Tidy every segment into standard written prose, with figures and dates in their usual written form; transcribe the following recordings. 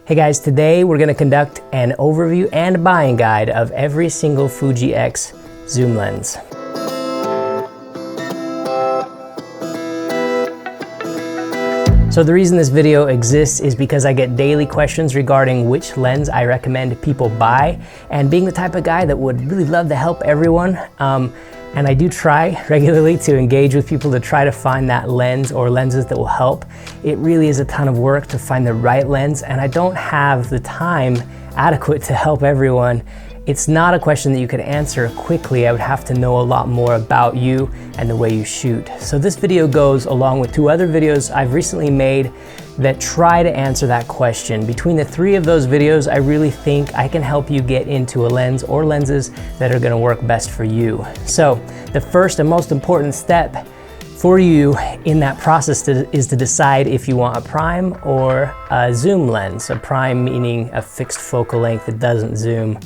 Hey guys, today we're going to conduct an overview and buying guide of every single Fuji X zoom lens. So the reason this video exists is because I get daily questions regarding which lens I recommend people buy, and being the type of guy that would really love to help everyone, and I do try regularly to engage with people to try to find that lens or lenses that will help. It really is a ton of work to find the right lens, and I don't have the time adequate to help everyone. It's not a question that you could answer quickly. I would have to know a lot more about you and the way you shoot. So this video goes along with two other videos I've recently made that try to answer that question. Between the three of those videos, I really think I can help you get into a lens or lenses that are gonna work best for you. So the first and most important step for you in that process is to decide if you want a prime or a zoom lens. A prime meaning a fixed focal length that doesn't zoom,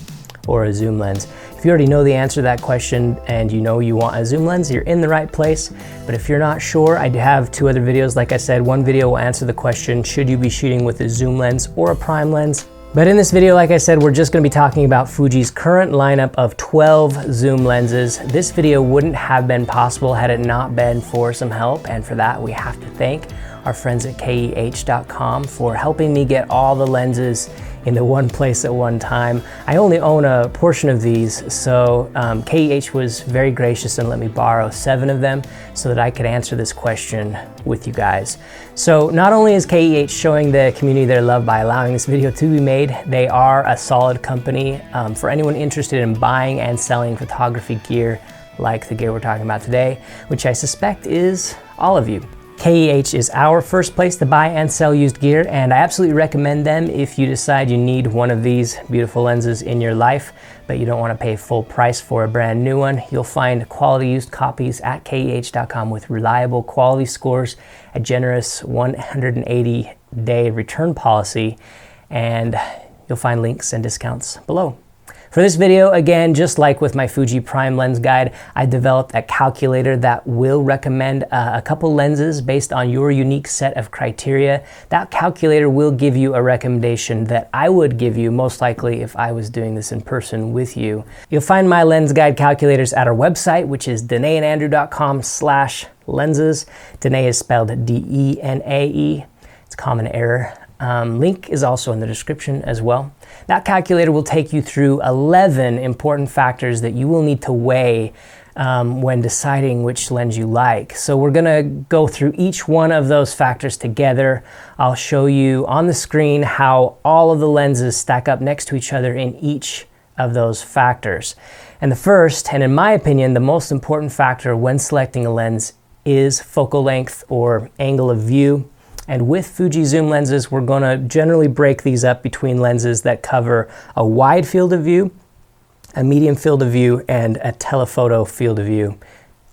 or a zoom lens. If you already know the answer to that question and you know you want a zoom lens, you're in the right place. But if you're not sure, I do have two other videos. Like I said, one video will answer the question, should you be shooting with a zoom lens or a prime lens? But in this video, like I said, we're just gonna be talking about Fuji's current lineup of 12 zoom lenses. This video wouldn't have been possible had it not been for some help, and for that we have to thank our friends at KEH.com for helping me get all the lenses into one place at one time. I only own a portion of these, so KEH was very gracious and let me borrow 7 of them so that I could answer this question with you guys. So not only is KEH showing the community their love by allowing this video to be made, they are a solid company for anyone interested in buying and selling photography gear like the gear we're talking about today, which I suspect is all of you. KEH is our first place to buy and sell used gear, and I absolutely recommend them if you decide you need one of these beautiful lenses in your life, but you don't want to pay full price for a brand new one. You'll find quality used copies at KEH.com with reliable quality scores, a generous 180-day return policy, and you'll find links and discounts below. For this video, again, just like with my Fuji Prime lens guide, I developed a calculator that will recommend a couple lenses based on your unique set of criteria. That calculator will give you a recommendation that I would give you most likely if I was doing this in person with you. You'll find my lens guide calculators at our website, which is denaeandandrew.com/lenses. DENAE is spelled D-E-N-A-E. It's a common error. Link is also in the description as well. That calculator will take you through 11 important factors that you will need to weigh when deciding which lens you like. So we're gonna go through each one of those factors together. I'll show you on the screen how all of the lenses stack up next to each other in each of those factors. And the first, and in my opinion, the most important factor when selecting a lens is focal length or angle of view. And with Fuji zoom lenses, we're gonna generally break these up between lenses that cover a wide field of view, a medium field of view, and a telephoto field of view.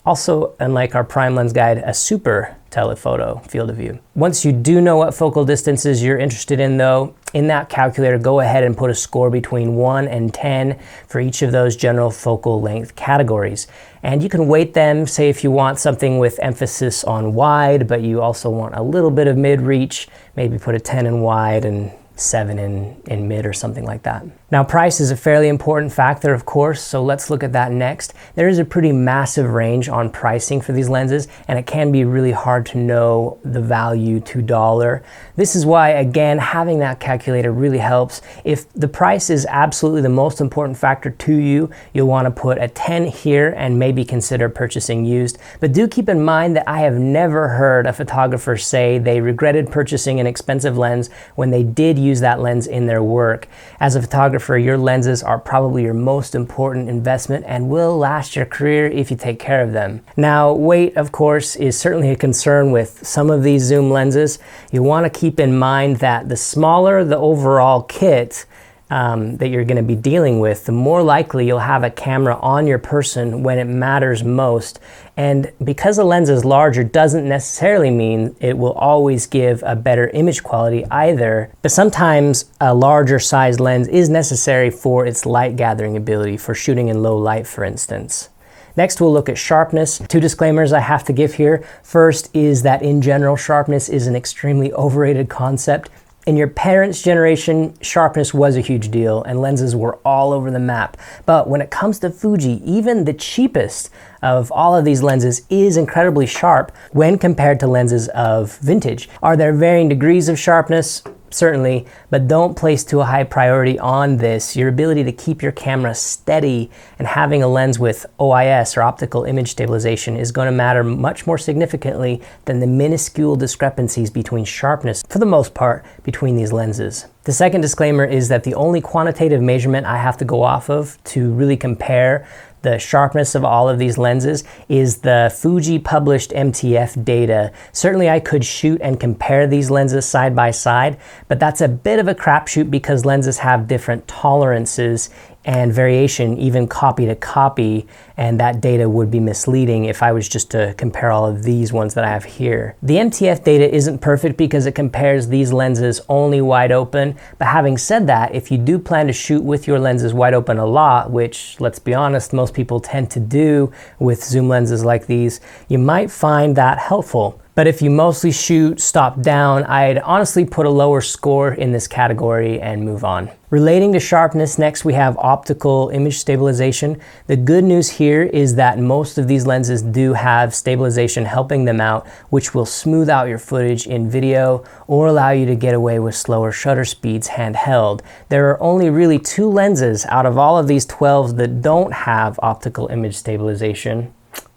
Also, unlike our prime lens guide, a super telephoto field of view. Once you do know what focal distances you're interested in though, in that calculator, go ahead and put a score between 1 and 10 for each of those general focal length categories. And you can weight them, say if you want something with emphasis on wide, but you also want a little bit of mid-reach, maybe put a 10 in wide and 7 in mid or something like that. Now price is a fairly important factor, of course, so let's look at that next. There is a pretty massive range on pricing for these lenses, and it can be really hard to know the value to dollar. This is why, again, having that calculator really helps. If the price is absolutely the most important factor to you, you'll want to put a 10 here and maybe consider purchasing used. But do keep in mind that I have never heard a photographer say they regretted purchasing an expensive lens when they did use that lens in their work. As a photographer, your lenses are probably your most important investment and will last your career if you take care of them. Now, weight, of course, is certainly a concern with some of these zoom lenses. You want to keep in mind that the smaller the overall kit that you're going to be dealing with, the more likely you'll have a camera on your person when it matters most. And because a lens is larger doesn't necessarily mean it will always give a better image quality either, but sometimes a larger size lens is necessary for its light gathering ability, for shooting in low light, for instance. Next, we'll look at sharpness. Two disclaimers I have to give here. First is that in general, sharpness is an extremely overrated concept. In your parents' generation, sharpness was a huge deal and lenses were all over the map. But when it comes to Fuji, even the cheapest of all of these lenses is incredibly sharp when compared to lenses of vintage. Are there varying degrees of sharpness? Certainly, but don't place too high priority on this. Your ability to keep your camera steady and having a lens with OIS or optical image stabilization is going to matter much more significantly than the minuscule discrepancies between sharpness, for the most part, between these lenses. The second disclaimer is that the only quantitative measurement I have to go off of to really compare the sharpness of all of these lenses is the Fuji published MTF data. Certainly I could shoot and compare these lenses side by side, but that's a bit of a crapshoot because lenses have different tolerances and variation, even copy to copy, and that data would be misleading if I was just to compare all of these ones that I have here. The MTF data isn't perfect because it compares these lenses only wide open, but having said that, if you do plan to shoot with your lenses wide open a lot, which, let's be honest, most people tend to do with zoom lenses like these, you might find that helpful. But if you mostly shoot stop down, I'd honestly put a lower score in this category and move on. Relating to sharpness, next we have optical image stabilization. The good news here is that most of these lenses do have stabilization helping them out, which will smooth out your footage in video or allow you to get away with slower shutter speeds handheld. There are only really 2 lenses out of all of these 12 that don't have optical image stabilization.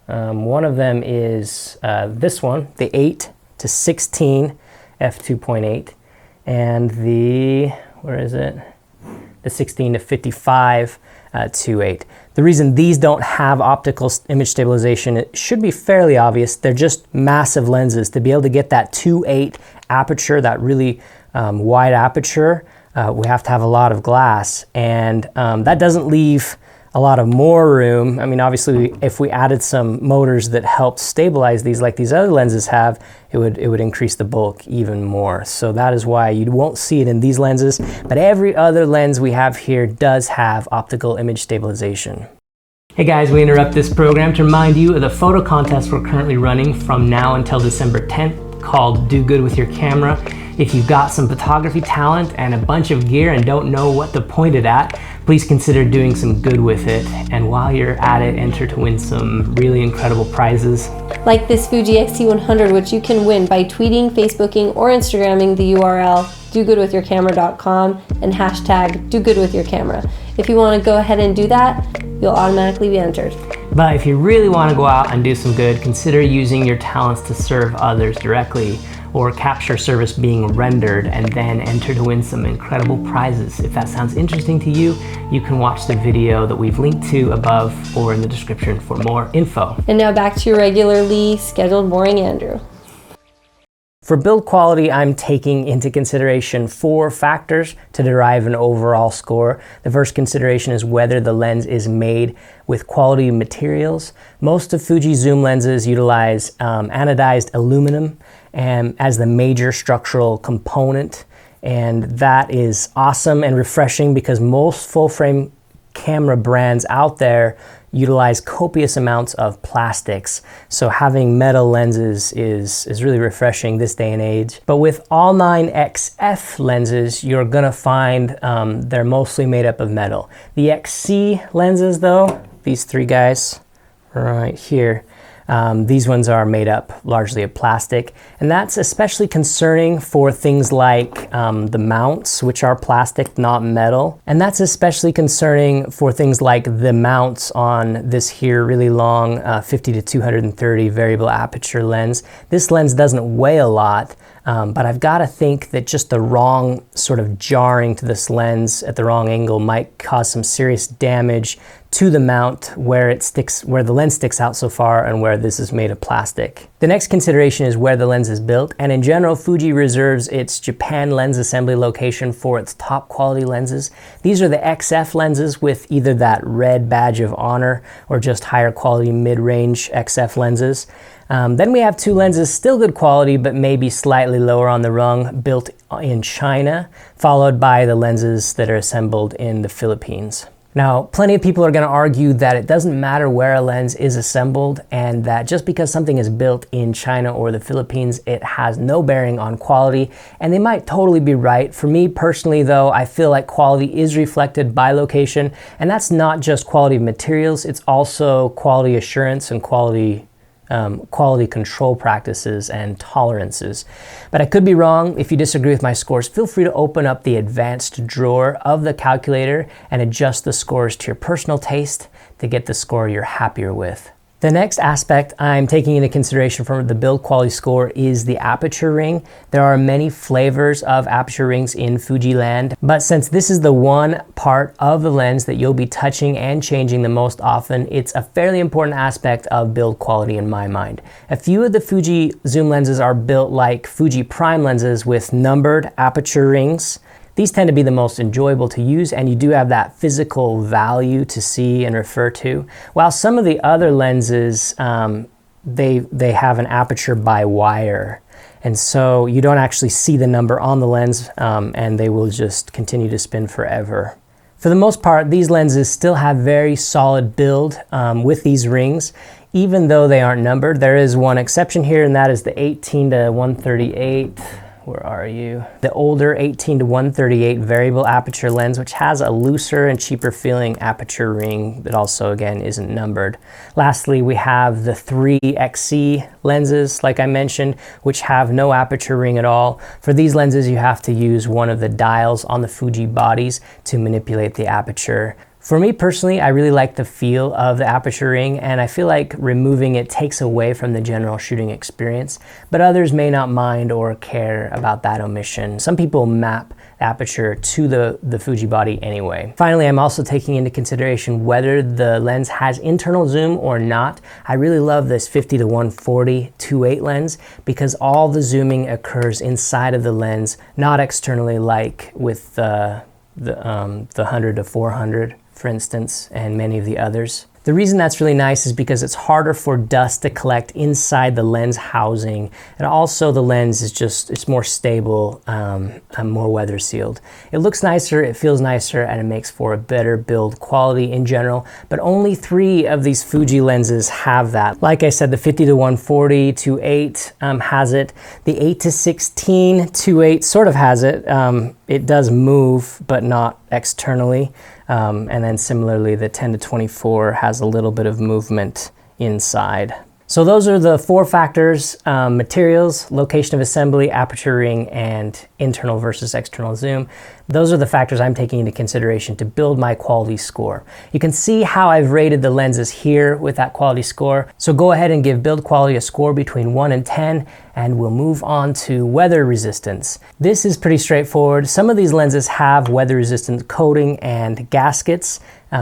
One of them is this one, the 8-16 f2.8, and the 16-55 2.8. The reason these don't have optical image stabilization, it should be fairly obvious. They're just massive lenses. To be able to get that 2.8 aperture, that really wide aperture, we have to have a lot of glass, and that doesn't leave a lot of more room. I mean, obviously, if we added some motors that helped stabilize these like these other lenses have, it would increase the bulk even more. So that is why you won't see it in these lenses, but every other lens we have here does have optical image stabilization. Hey guys, we interrupt this program to remind you of the photo contest we're currently running from now until December 10th called Do Good With Your Camera. If you've got some photography talent and a bunch of gear and don't know what to point it at, please consider doing some good with it. And while you're at it, enter to win some really incredible prizes. Like this Fuji X-T100, which you can win by tweeting, Facebooking, or Instagramming the URL dogoodwithyourcamera.com and hashtag dogoodwithyourcamera. If you want to go ahead and do that, you'll automatically be entered. But if you really want to go out and do some good, consider using your talents to serve others directly, or capture service being rendered, and then enter to win some incredible prizes. If that sounds interesting to you, you can watch the video that we've linked to above or in the description for more info. And now back to your regularly scheduled boring Andrew. For build quality, I'm taking into consideration 4 factors to derive an overall score. The first consideration is whether the lens is made with quality materials. Most of Fuji zoom lenses utilize anodized aluminum as the major structural component, and that is awesome and refreshing because most full-frame camera brands out there utilize copious amounts of plastics. So having metal lenses is really refreshing this day and age. But with all 9 XF lenses, you're gonna find they're mostly made up of metal. The XC lenses though, these 3 guys right here, these ones are made up largely of plastic, and that's especially concerning for things like the mounts, which are plastic, not metal. And that's especially concerning for things like the mounts on this here really long 50-230 variable aperture lens. This lens doesn't weigh a lot, but I've got to think that just the wrong sort of jarring to this lens at the wrong angle might cause some serious damage to the mount where the lens sticks out so far and where this is made of plastic. The next consideration is where the lens is built, and in general, Fuji reserves its Japan lens assembly location for its top quality lenses. These are the XF lenses with either that red badge of honor or just higher quality mid-range XF lenses. Then we have 2 lenses, still good quality, but maybe slightly lower on the rung, built in China, followed by the lenses that are assembled in the Philippines. Now, plenty of people are going to argue that it doesn't matter where a lens is assembled and that just because something is built in China or the Philippines, it has no bearing on quality, and they might totally be right. For me personally though, I feel like quality is reflected by location, and that's not just quality of materials, it's also quality assurance and quality control practices and tolerances. But I could be wrong. If you disagree with my scores, feel free to open up the advanced drawer of the calculator and adjust the scores to your personal taste to get the score you're happier with. The next aspect I'm taking into consideration for the build quality score is the aperture ring. There are many flavors of aperture rings in Fuji land, but since this is the one part of the lens that you'll be touching and changing the most often, it's a fairly important aspect of build quality in my mind. A few of the Fuji zoom lenses are built like Fuji prime lenses with numbered aperture rings. These tend to be the most enjoyable to use, and you do have that physical value to see and refer to. While some of the other lenses, they have an aperture by wire, and so you don't actually see the number on the lens, and they will just continue to spin forever. For the most part, these lenses still have very solid build with these rings, even though they aren't numbered. There is one exception here, and that is the 18 to 138. Where are you? The older 18 to 138 variable aperture lens, which has a looser and cheaper feeling aperture ring that also, again, isn't numbered. Lastly, we have the 3XC lenses, like I mentioned, which have no aperture ring at all. For these lenses, you have to use one of the dials on the Fuji bodies to manipulate the aperture. For me personally, I really like the feel of the aperture ring, and I feel like removing it takes away from the general shooting experience, but others may not mind or care about that omission. Some people map the aperture to the Fuji body anyway. Finally, I'm also taking into consideration whether the lens has internal zoom or not. I really love this 50 to 140 2.8 lens because all the zooming occurs inside of the lens, not externally like with the 100 to 400. For instance, and many of the others. The reason that's really nice is because it's harder for dust to collect inside the lens housing, and also the lens is it's more stable and more weather sealed. It looks nicer, it feels nicer, and it makes for a better build quality in general, but only 3 of these Fuji lenses have that. Like I said, the 50 to 140 2.8 has it. The 8 to 16 2.8 sort of has it. It does move, but not externally. And then similarly, the 10 to 24 has a little bit of movement inside. So those are the 4 factors: materials, location of assembly, aperture ring, and internal versus external zoom. Those are the factors I'm taking into consideration to build my quality score. You can see how I've rated the lenses here with that quality score. So go ahead and give build quality a score between 1 and 10, and we'll move on to weather resistance. This is pretty straightforward. Some of these lenses have weather resistant coating and gaskets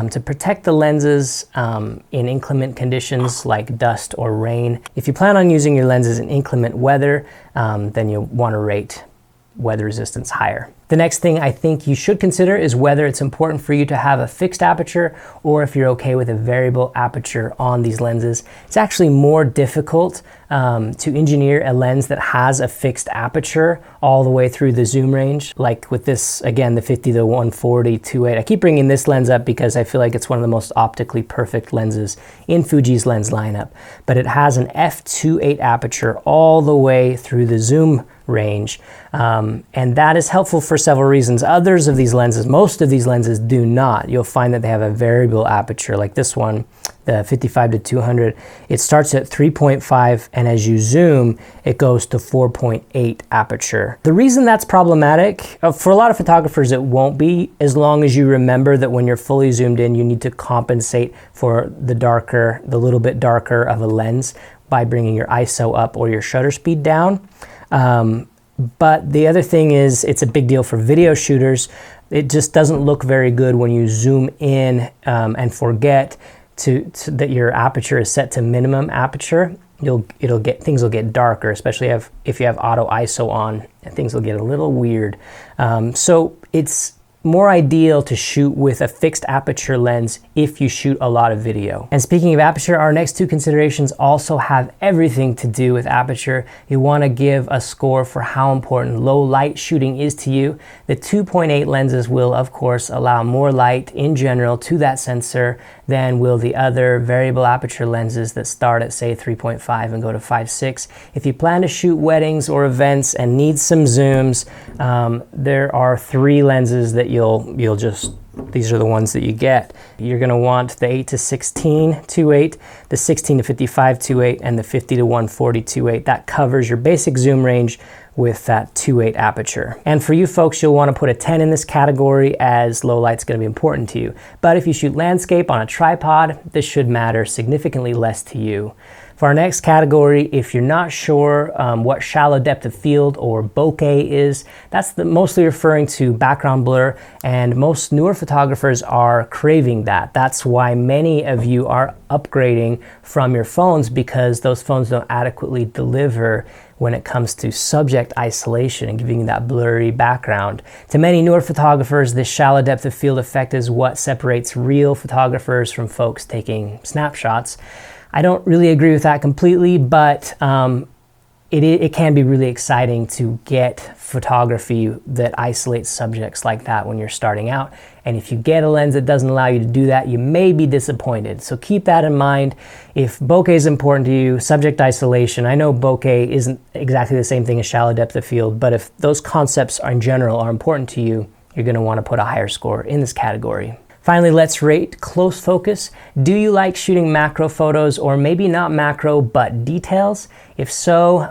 to protect the lenses in inclement conditions like dust or rain. If you plan on using your lenses in inclement weather, then you'll want to rate weather resistance higher. The next thing I think you should consider is whether it's important for you to have a fixed aperture or if you're okay with a variable aperture on these lenses. It's actually more difficult to engineer a lens that has a fixed aperture all the way through the zoom range. Like with this, again, the 50 to 140 2.8. I keep bringing this lens up because I feel like it's one of the most optically perfect lenses in Fuji's lens lineup. But it has an f2.8 aperture all the way through the zoom range, and that is helpful for several reasons. Others of these lenses, most of these lenses do not. You'll find that they have a variable aperture, like this one, the 55 to 200. It starts at 3.5, and as you zoom, it goes to 4.8 aperture. The reason that's problematic, for a lot of photographers it won't be, as long as you remember that when you're fully zoomed in, you need to compensate for the little bit darker of a lens by bringing your ISO up or your shutter speed down. But the other thing is it's a big deal for video shooters. It just doesn't look very good when you zoom in and forget that your aperture is set to minimum aperture. Things will get darker, especially if you have auto ISO on, and things will get a little weird. So it's more ideal to shoot with a fixed aperture lens if you shoot a lot of video. And speaking of aperture, our next two considerations also have everything to do with aperture. You want to give a score for how important low light shooting is to you. The 2.8 lenses will, of course, allow more light in general to that sensor than will the other variable aperture lenses that start at, say, 3.5 and go to 5.6. If you plan to shoot weddings or events and need some zooms, there are three lenses that these are the ones that you get. You're going to want the 8-16 2.8, the 16-55 2.8, and the 50-140 2.8. That covers your basic zoom range with that 2.8 aperture. And for you folks, you'll want to put a 10 in this category, as low light's going to be important to you. But if you shoot landscape on a tripod, this should matter significantly less to you. For our next category, if you're not sure what shallow depth of field or bokeh is, that's mostly referring to background blur, and most newer photographers are craving that. That's why many of you are upgrading from your phones, because those phones don't adequately deliver when it comes to subject isolation and giving you that blurry background. To many newer photographers, this shallow depth of field effect is what separates real photographers from folks taking snapshots. I don't really agree with that completely, but it can be really exciting to get photography that isolates subjects like that when you're starting out. And if you get a lens that doesn't allow you to do that, you may be disappointed. So keep that in mind. If bokeh is important to you, subject isolation, I know bokeh isn't exactly the same thing as shallow depth of field, but if those concepts in general are important to you, you're going to want to put a higher score in this category. Finally, let's rate close focus. Do you like shooting macro photos, or maybe not macro, but details? If so,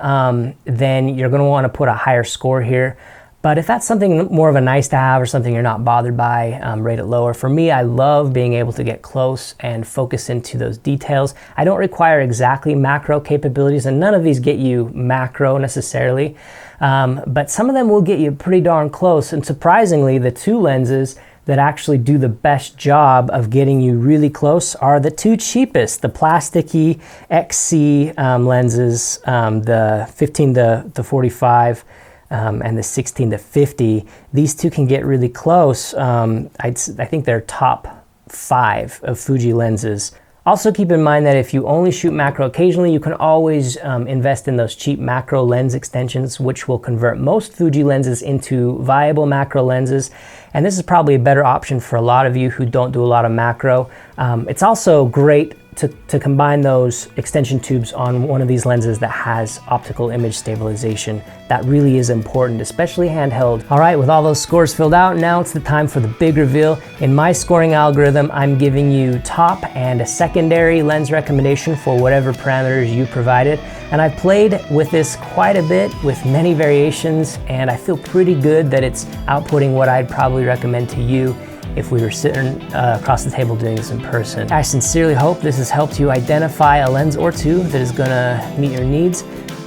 then you're going to want to put a higher score here. But if that's something more of a nice to have or something you're not bothered by, rate it lower. For me, I love being able to get close and focus into those details. I don't require exactly macro capabilities, and none of these get you macro necessarily. But some of them will get you pretty darn close. And surprisingly, the two lenses that actually do the best job of getting you really close are the two cheapest, the plasticky XC lenses, the 15-45 and the 16-50. These two can get really close. I think they're top 5 of Fuji lenses. Also keep in mind that if you only shoot macro occasionally, you can always invest in those cheap macro lens extensions, which will convert most Fuji lenses into viable macro lenses. And this is probably a better option for a lot of you who don't do a lot of macro. It's also great to combine those extension tubes on one of these lenses that has optical image stabilization. That really is important, especially handheld. All right, with all those scores filled out, now it's the time for the big reveal. In my scoring algorithm, I'm giving you top and a secondary lens recommendation for whatever parameters you provided. And I've played with this quite a bit with many variations, and I feel pretty good that it's outputting what I'd probably recommend to you if we were sitting across the table doing this in person. I sincerely hope this has helped you identify a lens or two that is gonna meet your needs.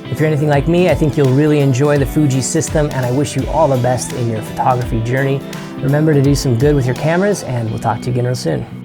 If you're anything like me, I think you'll really enjoy the Fuji system, and I wish you all the best in your photography journey. Remember to do some good with your cameras, and we'll talk to you again real soon.